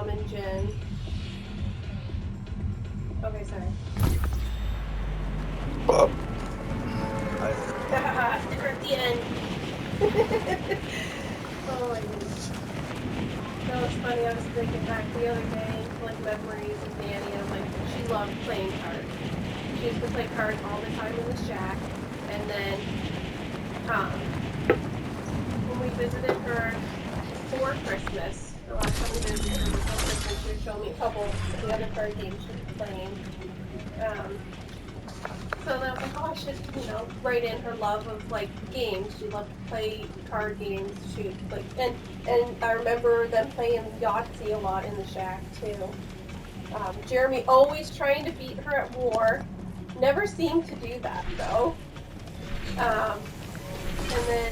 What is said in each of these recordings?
Mom and Jen. Okay, sorry. Oh. They're at the end. Oh my goodness. That was funny. I was thinking back the other day, like memories of Nanny. I'm like, she loved playing cards. She used to play cards all the time in the shack. And then, when we visited her for Christmas, the last time we visited her before Christmas, she would show me a couple of the other card games she was playing. So then I was like, oh, I should, write in her love of like games. She loved to play card games. She like, and I remember them playing Yahtzee a lot in the shack too. Jeremy always trying to beat her at war. Never seemed to do that though. And then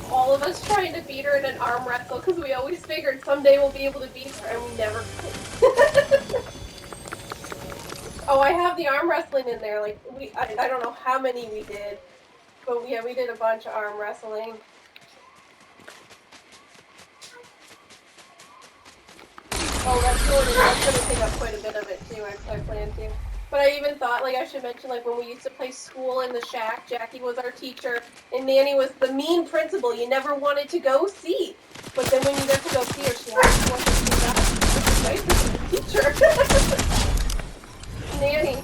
all of us trying to beat her in an arm wrestle because we always figured someday we'll be able to beat her, and we never could. Oh, I have the arm wrestling in there. Like I don't know how many we did, but yeah, we did a bunch of arm wrestling. Oh, that's gonna take up quite a bit of it too. I plan to. But I even thought, like, I should mention, like, when we used to play school in the shack, Jackie was our teacher, and Nanny was the mean principal you never wanted to go see. But then when you got to go see her, she actually wanted to see that. She was nicer than the teacher. Nanny.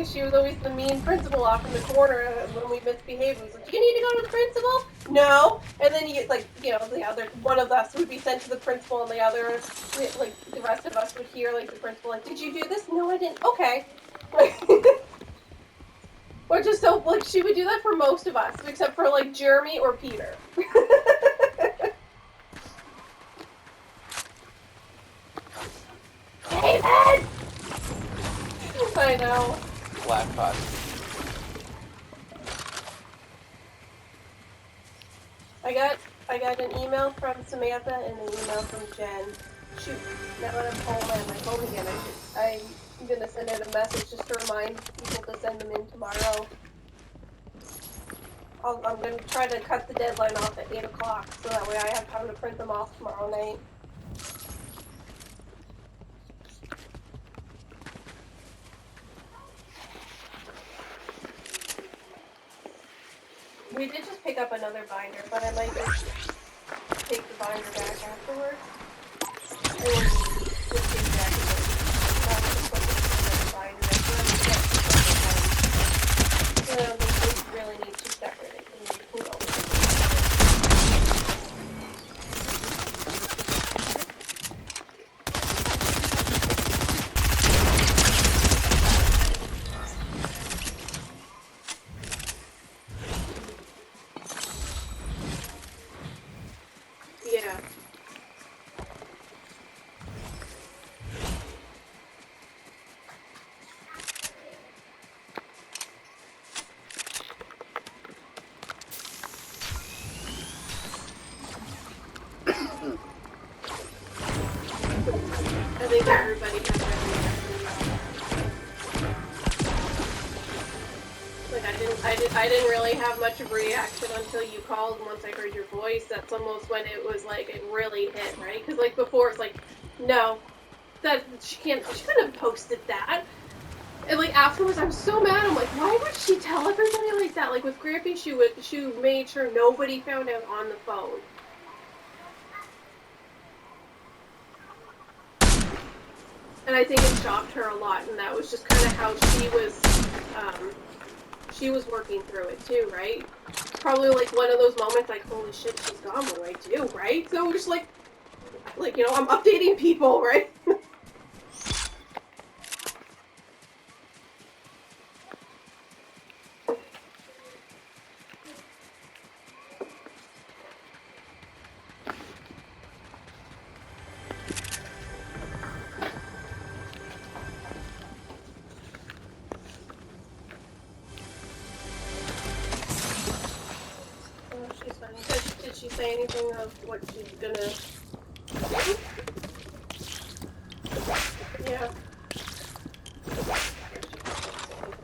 She was always the mean principal off in the corner when we misbehaved. It was like, do you need to go to the principal? No. And then you get, like, the other one of us would be sent to the principal, and the other, like, the rest of us would hear, like, the principal, like, did you do this? No, I didn't. Okay. Or just so, like, she would do that for most of us, except for, like, Jeremy or Peter. David! I know. Black pot. I got an email from Samantha and an email from Jen. Shoot, now that I'm home on my phone again, I'm gonna send out a message just to remind people to send them in tomorrow. I'm gonna try to cut the deadline off at 8 o'clock, so that way I have time to print them off tomorrow night. We did just pick up another binder, but I might just take the binder back afterwards. And just take back the binder. We really need to separate it, and we can go. Yeah. I think everybody has their reaction. Like I didn't really have much of a reaction until you called. Once I heard your voice, that's almost when it was like it really hit, right? Because like before it's like, no, that she couldn't have posted that. And like afterwards, I'm so mad. I'm like, why would she tell everybody like that? Like with Grampy, she made sure nobody found out on the phone. And I think it shocked her a lot, and that was just kind of how she was working through it too, right? Probably like one of those moments, like, holy shit, she's gone. What do I do, right? So just like I'm updating people, right? Oh, she's fine. Did she say anything of what she's gonna do? Yeah.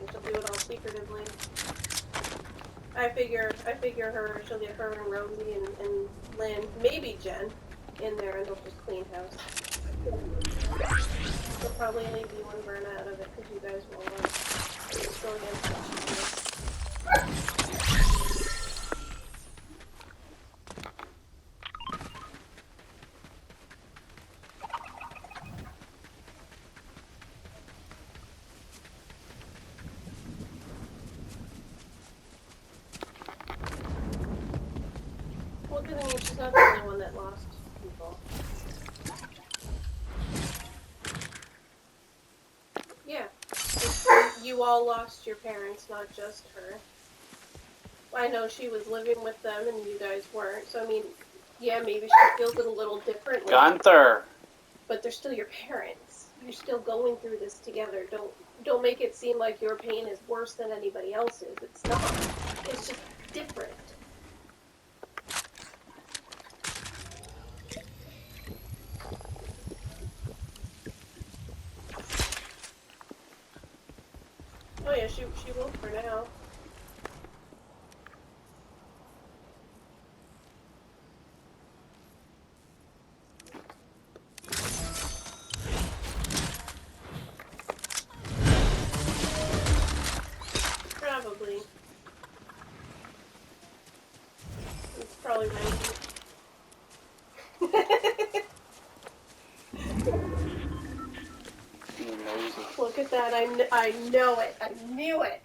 She'll do it all secretively. I figure she'll get her and Rosie and Lynn, maybe Jen, in there and they'll just clean house. They'll probably leave you one burn out of it because you guys will go against what you do. Well, good thing she's not the only one that lost people. Yeah. You all lost your parents, not just her. I know she was living with them and you guys weren't, so I mean, yeah, maybe she feels it a little differently. Gunther! But they're still your parents. You're still going through this together. Don't make it seem like your pain is worse than anybody else's. It's not. It's just different. Oh yeah, she will for now. Probably. It's probably right. Look at that, I know it. I knew it.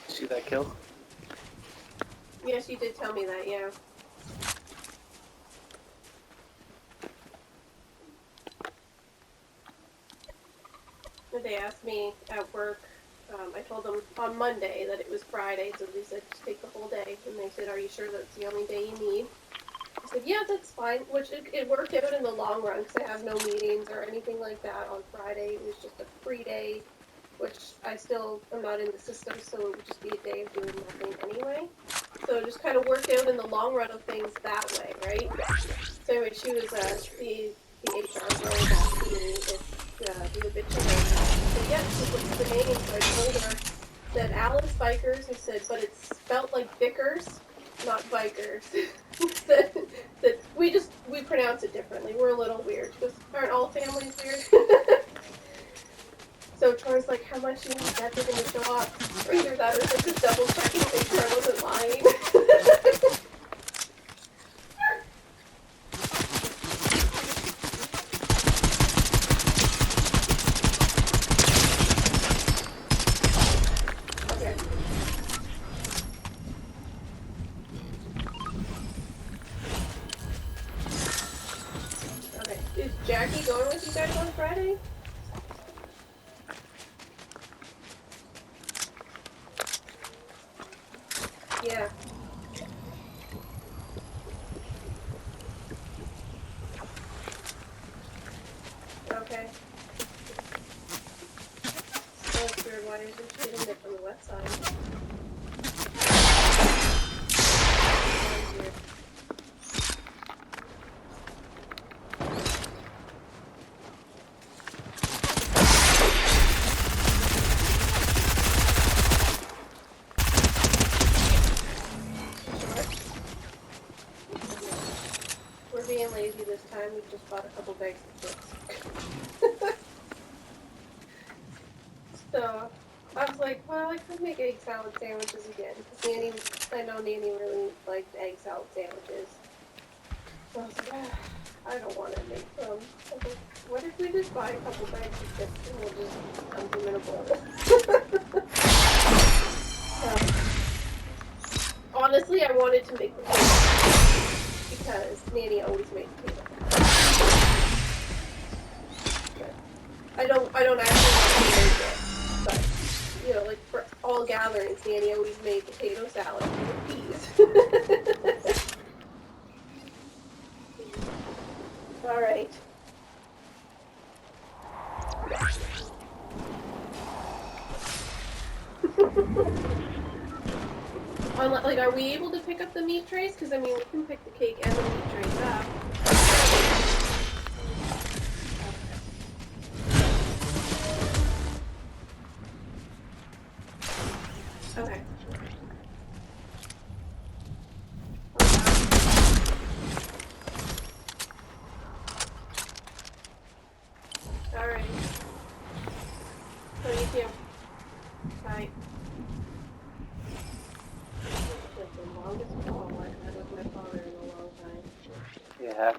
See that kill? Yes, you did tell me that, yeah. They asked me at work, I told them on Monday that it was Friday, so they said just take the whole day. And they said, are you sure that's the only day you need? I said, yeah, that's fine, which it worked out in the long run because I have no meetings or anything like that on Friday. It was just a free day, which I still am not in the system, so it would just be a day of doing nothing anyway. So it just kind of worked out in the long run of things that way, right? So anyway, she was the HR girl was asking me if we were bitching about that. I said, yeah, she what's the name? So I told her that Alice Bikers. I said, but it's spelt like Vickers, not Bikers. that we pronounce it differently. We're a little weird. She goes, aren't all families weird? So Troy's like, how much do you need that they're gonna show up? Or either that or just double checking to make sure I wasn't lying. Okay. Is Jackie going with you guys on Friday? Yeah. Okay. That's weird. Why isn't she hitting it from the west side? That's weird. We're being lazy this time. We just bought a couple bags of chips. So I was like, well, I could make egg salad sandwiches again. Because I know Nanny really liked egg salad sandwiches. So I was like, I don't want to make them. I was like, what if we just buy a couple bags of chips and we'll just dump them in a bowl? Honestly, I wanted to make potatoes because Nanny always makes potatoes. I don't actually want to make it, but you know, like for all gatherings, Nanny always made potato salad with peas. All right. Like, are we able to pick up the meat trays? Because I mean, we can pick the cake and the meat trays up. Okay. Alright. So you too. Bye. Like the longest call I had with my father in a long time. Yeah.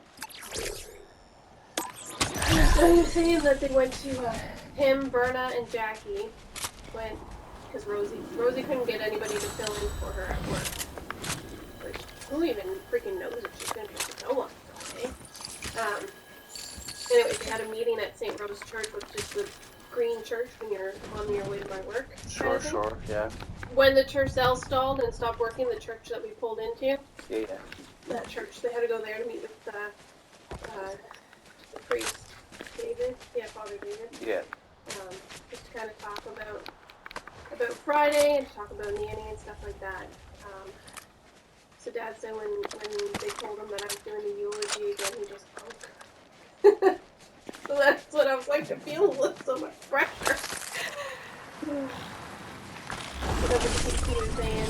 So he was saying that they went to him, Berna, and Jackie went because Rosie couldn't get anybody to fill in for her at work. Which who even freaking knows if she's gonna be able to go on Friday? Anyways, they had a meeting at St. Rose Church, which is the green church when you're on your way to my work. Sure, yeah. When the church cell stalled and stopped working, the church that we pulled into. Yeah. That church, they had to go there to meet with the priest, David. Yeah, Father David. Yeah. Just to kind of talk about Friday and to talk about Nanny and stuff like that. So Dad said when they told him that I was doing the eulogy again, he just broke. So that's what I was like to feel with so much pressure. So that's what he was saying.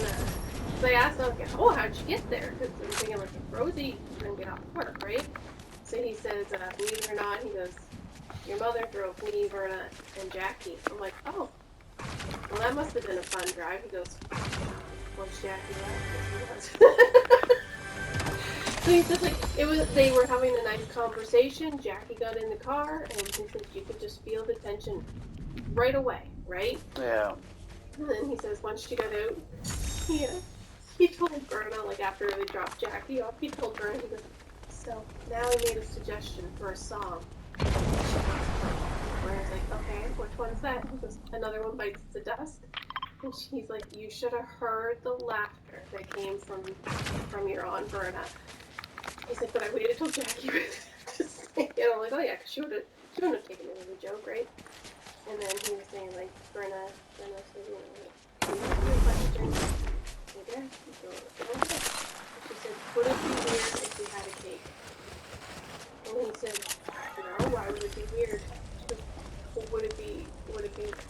So I asked him, oh, how'd you get there? Because I'm thinking, like, if Rosie couldn't get off work, right? So he says, believe it or not, he goes, your mother drove me, Verna, and Jackie. I'm like, oh, well, that must have been a fun drive. He goes, once Jackie left, yes, it was. So he said, like, they were having a nice conversation. Jackie got in the car, and he said you could just feel the tension right away, right? Yeah. And then he says, once she got out, he told Berna, like, after they dropped Jackie off, he told Berna, he goes, so now I made a suggestion for a song. Berna's like, okay, which one's that? He goes, Another One Bites the Dust. And she's like, you should have heard the laughter that came from your Aunt Berna. He's like, but I waited till Jackie was just saying it. I'm like, oh yeah, because she wouldn't have taken it as a joke, right? And then he was saying, like, Berna said, you know, like, your question. Like, yeah, go ahead. She said, would it be weird if we had a cake? And he said, no, why would it be weird? She goes, well, would it be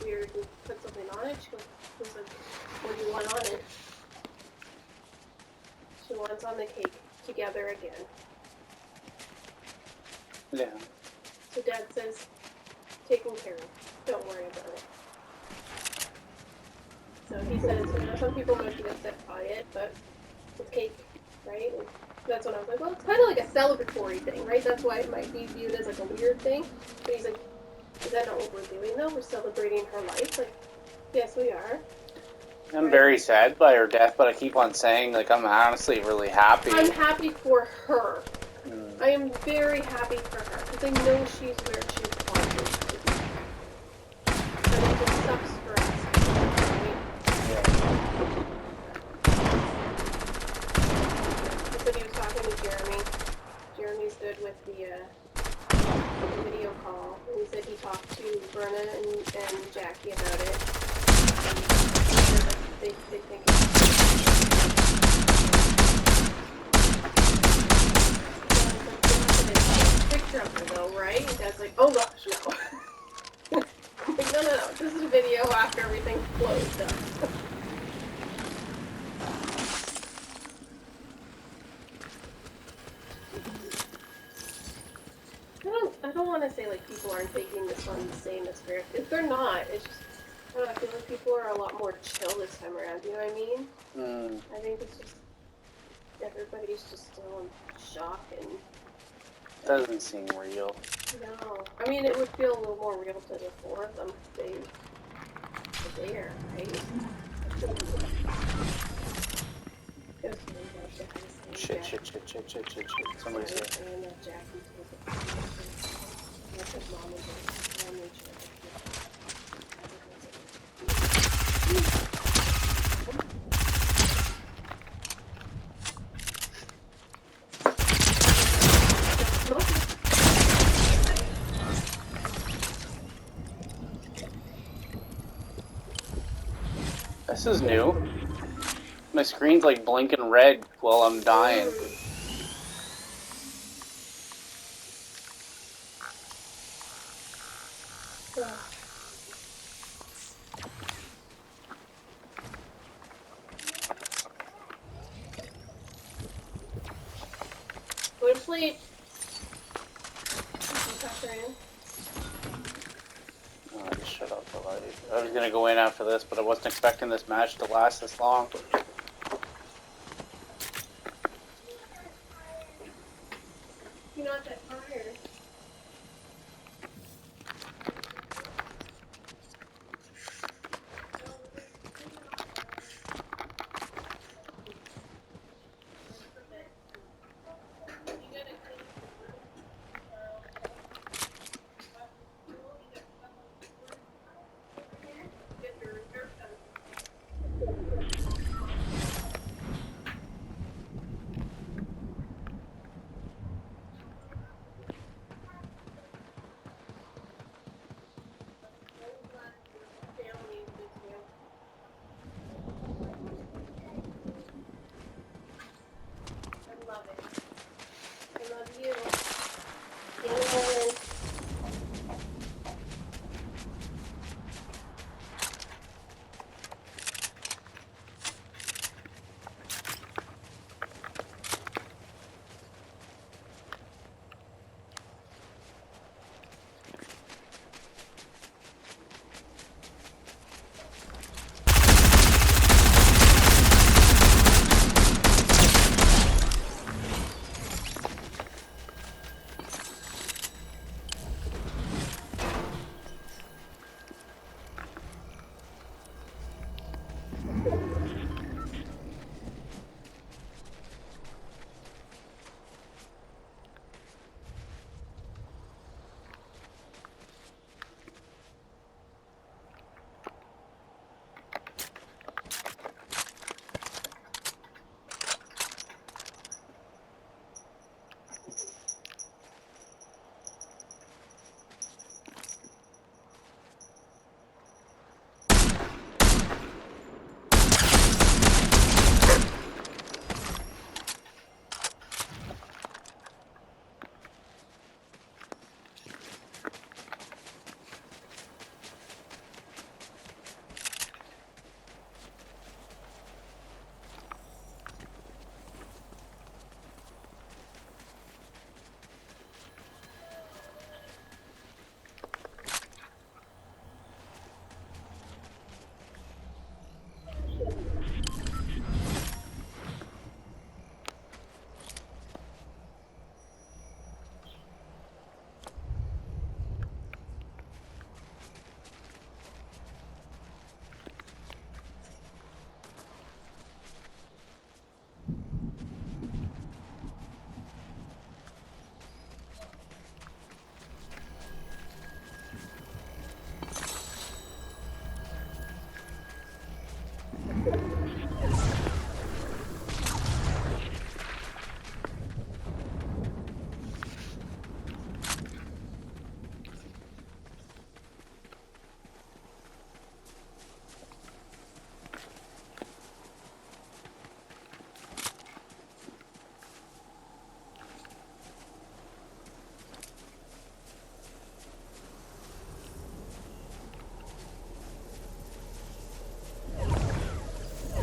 weird if we put something on it? She goes, like, what do you want on it? She wants on the cake, together again. Yeah. So Dad says, taken care of. Don't worry about it. So he says, you know, some people might be upset by it, but it's cake, right? And that's when I was like, well, it's kind of like a celebratory thing, right? That's why it might be viewed as like a weird thing. But he's like, is that not what we're doing though? We're celebrating her life. Like, yes, we are. I'm right? very sad by her death, but I keep on saying, like, I'm honestly really happy. I'm happy for her. I am very happy for her because I know she's where she's wanted to be. But it just sucks for us. Right? He said he was talking to Jeremy. Jeremy's good with the video call. And he said he talked to Berna and Jackie about it. And he said that they think picture of her though, right? And Dad's like, oh gosh, no. I'm like, no. This is a video after everything's closed up. I don't want to say like people aren't taking this one the same as fair, because they're not. It's just, I don't know, I feel like people are a lot more chill this time around, you know what I mean? I think it's just, everybody's just still in shock and... Doesn't seem real. No. I mean, it would feel a little more real to the four of them if they were there, right? Shit. Somebody said. This is new. My screen's like blinking red while I'm dying. sleep. Tucker in. Oh, just shut up the light. I was gonna go in after this, but I wasn't expecting this match to last this long. You're not that tired. I love it. I love you. And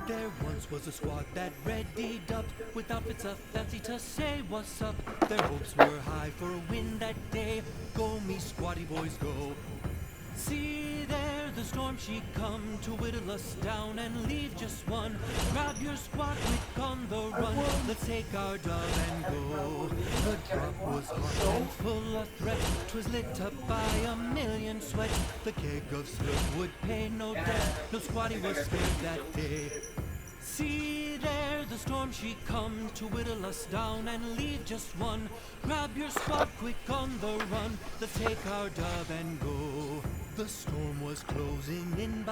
There once was a squad that readied up with outfits a fancy to say what's up. Their hopes were high for a win that day. Go me squatty boys go. See there, the storm she come to whittle us down and leave just one. Grab your squad quick on the run. Let's take our dub and go. The drop was hot and full of threat. 'Twas lit up by a million sweats. The keg of slurp would pay no debt. No squatty was scared that day. See there, the storm she come to whittle us down and leave just one. Grab your squad quick on the run. Let's take our dub and go. The storm was closing in by